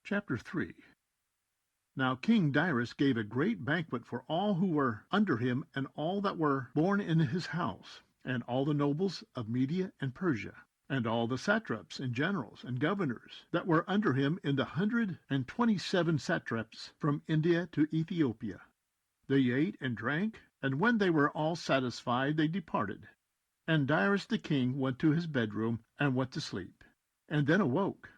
Chapter 3. Now King Darius gave a great banquet for all who were under him, and all that were born in his house, and all the nobles of Media and Persia, and all the satraps and generals and governors that were under him, in the 127 satraps from India to Ethiopia. They ate and drank, and when they were all satisfied they departed. And Darius the king went to his bedroom and went to sleep, and then awoke.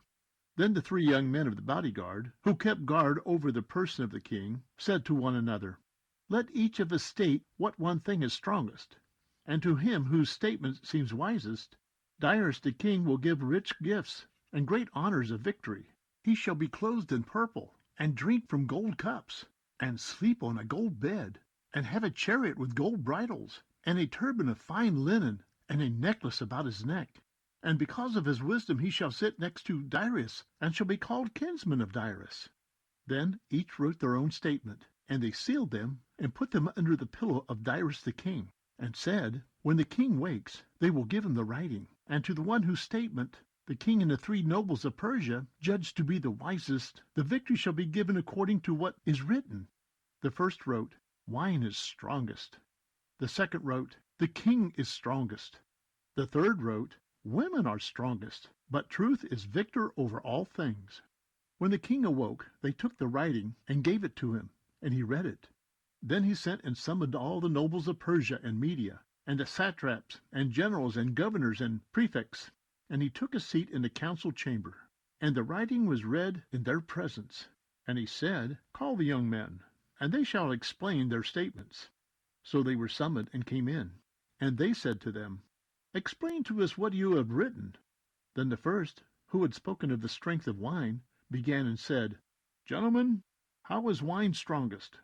Then the 3 young men of the bodyguard, who kept guard over the person of the king, said to one another, "Let each of us state what one thing is strongest, and to him whose statement seems wisest, Darius the king will give rich gifts and great honors of victory. He shall be clothed in purple, and drink from gold cups, and sleep on a gold bed, and have a chariot with gold bridles, and a turban of fine linen, and a necklace about his neck. And because of his wisdom he shall sit next to Darius, and shall be called kinsman of Darius." Then each wrote their own statement, and they sealed them, and put them under the pillow of Darius the king, and said, "When the king wakes, they will give him the writing, and to the one whose statement the king and the 3 nobles of Persia judge to be the wisest, the victory shall be given according to what is written." The first wrote, "Wine is strongest." The second wrote, "The king is strongest." The third wrote, "Women are strongest, but truth is victor over all things." When the king awoke, they took the writing and gave it to him, and he read it. Then he sent and summoned all the nobles of Persia and Media, and the satraps, and generals, and governors, and prefects, and he took a seat in the council chamber. And the writing was read in their presence. And he said, "Call the young men, and they shall explain their statements." So they were summoned and came in. And they said to them, "Explain to us what you have written." Then the first, who had spoken of the strength of wine, began and said, "Gentlemen, how is wine strongest?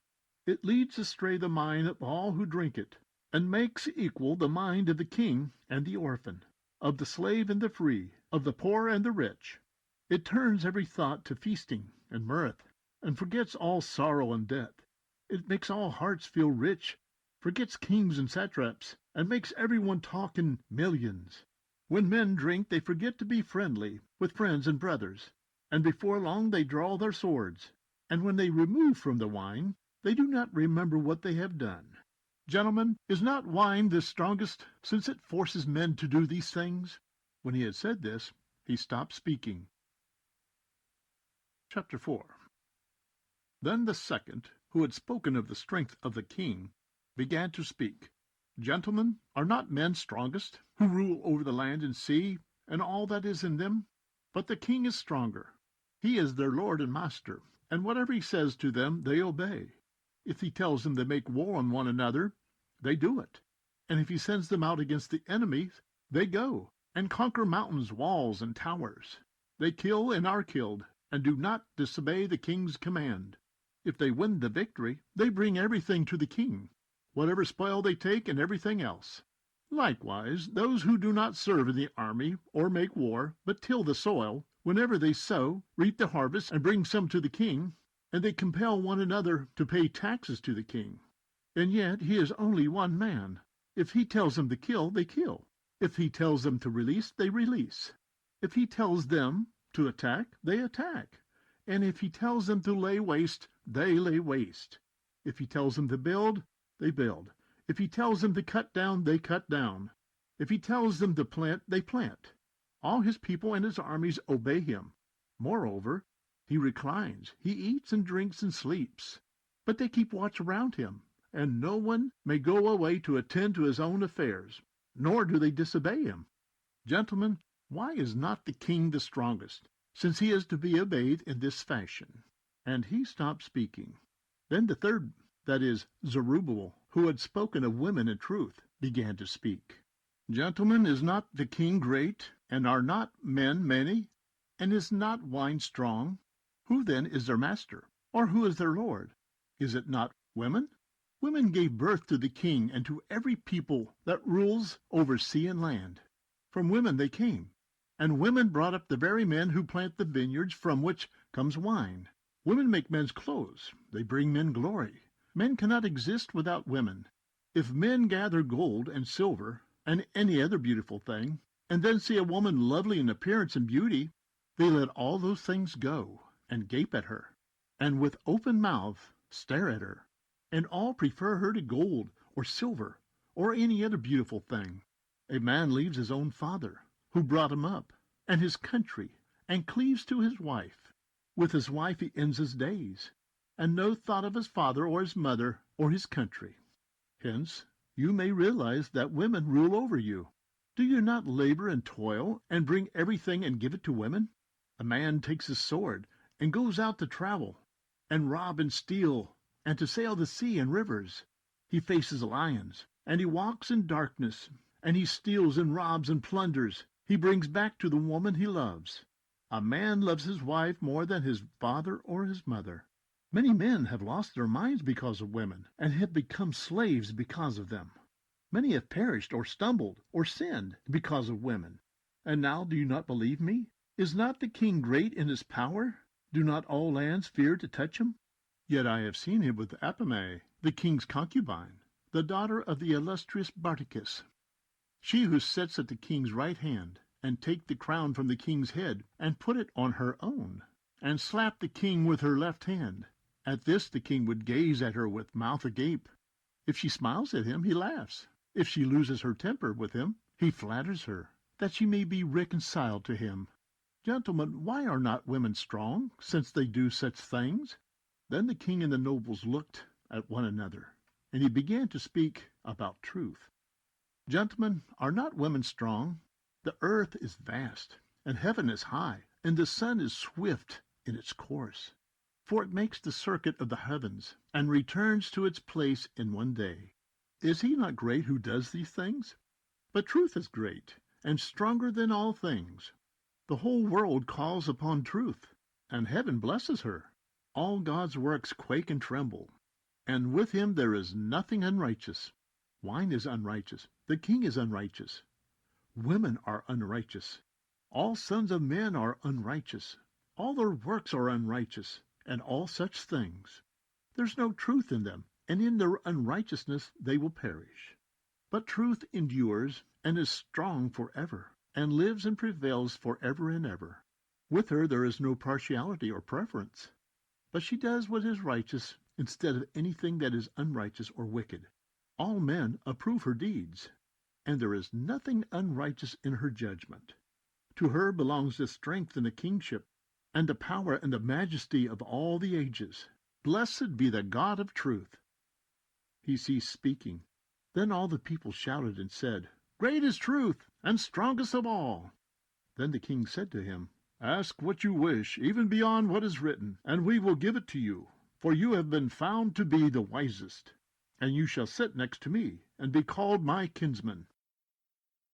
It leads astray the mind of all who drink it, and makes equal the mind of the king and the orphan, of the slave and the free, of the poor and the rich. It turns every thought to feasting and mirth, and forgets all sorrow and death. It makes all hearts feel rich, forgets kings and satraps, and makes everyone talk in millions. When men drink, they forget to be friendly with friends and brothers, and before long they draw their swords. And when they remove from the wine, they do not remember what they have done. Gentlemen, is not wine the strongest, since it forces men to do these things?" When he had said this, he stopped speaking. Chapter 4. Then the second, who had spoken of the strength of the king, began to speak. "Gentlemen, are not men strongest, who rule over the land and sea, and all that is in them? But the king is stronger. He is their lord and master, and whatever he says to them they obey. If he tells them to make war on one another, they do it. And if he sends them out against the enemies, they go, and conquer mountains, walls, and towers. They kill and are killed, and do not disobey the king's command. If they win the victory, they bring everything to the king, whatever spoil they take and everything else. Likewise, those who do not serve in the army or make war, but till the soil, whenever they sow, reap the harvest, and bring some to the king, and they compel one another to pay taxes to the king. And yet he is only one man. If he tells them to kill, they kill. If he tells them to release, they release. If he tells them to attack, they attack. And if he tells them to lay waste, they lay waste. If he tells them to build, they build. If he tells them to cut down, they cut down. If he tells them to plant, they plant. All his people and his armies obey him. Moreover, he reclines, he eats and drinks and sleeps. But they keep watch around him, and no one may go away to attend to his own affairs, nor do they disobey him. Gentlemen, why is not the king the strongest, since he is to be obeyed in this fashion?" And he stopped speaking. Then the third, that is, Zerubbabel, who had spoken of women and truth, began to speak. "Gentlemen, is not the king great, and are not men many? And is not wine strong? Who then is their master, or who is their lord? Is it not women? Women gave birth to the king and to every people that rules over sea and land. From women they came, and women brought up the very men who plant the vineyards from which comes wine. Women make men's clothes. They bring men glory. Men cannot exist without women. If men gather gold and silver and any other beautiful thing, and then see a woman lovely in appearance and beauty, they let all those things go. and gape at her, and with open mouth stare at her, and all prefer her to gold or silver or any other beautiful thing. A man leaves his own father, who brought him up, and his country, and cleaves to his wife. With his wife he ends his days, and no thought of his father or his mother or his country. Hence, you may realize that women rule over you. Do you not labor and toil and bring everything and give it to women? A man takes his sword and goes out to travel, and rob and steal, and to sail the sea and rivers. He faces lions, and he walks in darkness, and he steals and robs and plunders. He brings back to the woman he loves. A man loves his wife more than his father or his mother. Many men have lost their minds because of women, and have become slaves because of them. Many have perished or stumbled or sinned because of women. And now do you not believe me? Is not the king great in his power? Do not all lands fear to touch him? Yet I have seen him with Apame, the king's concubine, the daughter of the illustrious Barticus, she who sits at the king's right hand, and take the crown from the king's head, and put it on her own, and slap the king with her left hand. At this the king would gaze at her with mouth agape. If she smiles at him, he laughs. If she loses her temper with him, he flatters her, that she may be reconciled to him. Gentlemen, why are not women strong, since they do such things? Then the king and the nobles looked at one another, and he began to speak about truth. Gentlemen, are not women strong? The earth is vast, and heaven is high, and the sun is swift in its course. For it makes the circuit of the heavens, and returns to its place in one day. Is he not great who does these things? But truth is great, and stronger than all things. The whole world calls upon truth, and heaven blesses her. All God's works quake and tremble, and with him there is nothing unrighteous. Wine is unrighteous, the king is unrighteous, women are unrighteous, all sons of men are unrighteous, all their works are unrighteous, and all such things. There's no truth in them, and in their unrighteousness they will perish. But truth endures, and is strong forever, and lives and prevails forever and ever. With her there is no partiality or preference, but she does what is righteous instead of anything that is unrighteous or wicked. All men approve her deeds, and there is nothing unrighteous in her judgment. To her belongs the strength and the kingship, and the power and the majesty of all the ages. Blessed be the God of truth. He ceased speaking. Then all the people shouted and said, Great is truth, and strongest of all. Then the king said to him, Ask what you wish, even beyond what is written, and we will give it to you, for you have been found to be the wisest. And you shall sit next to me, and be called my kinsman.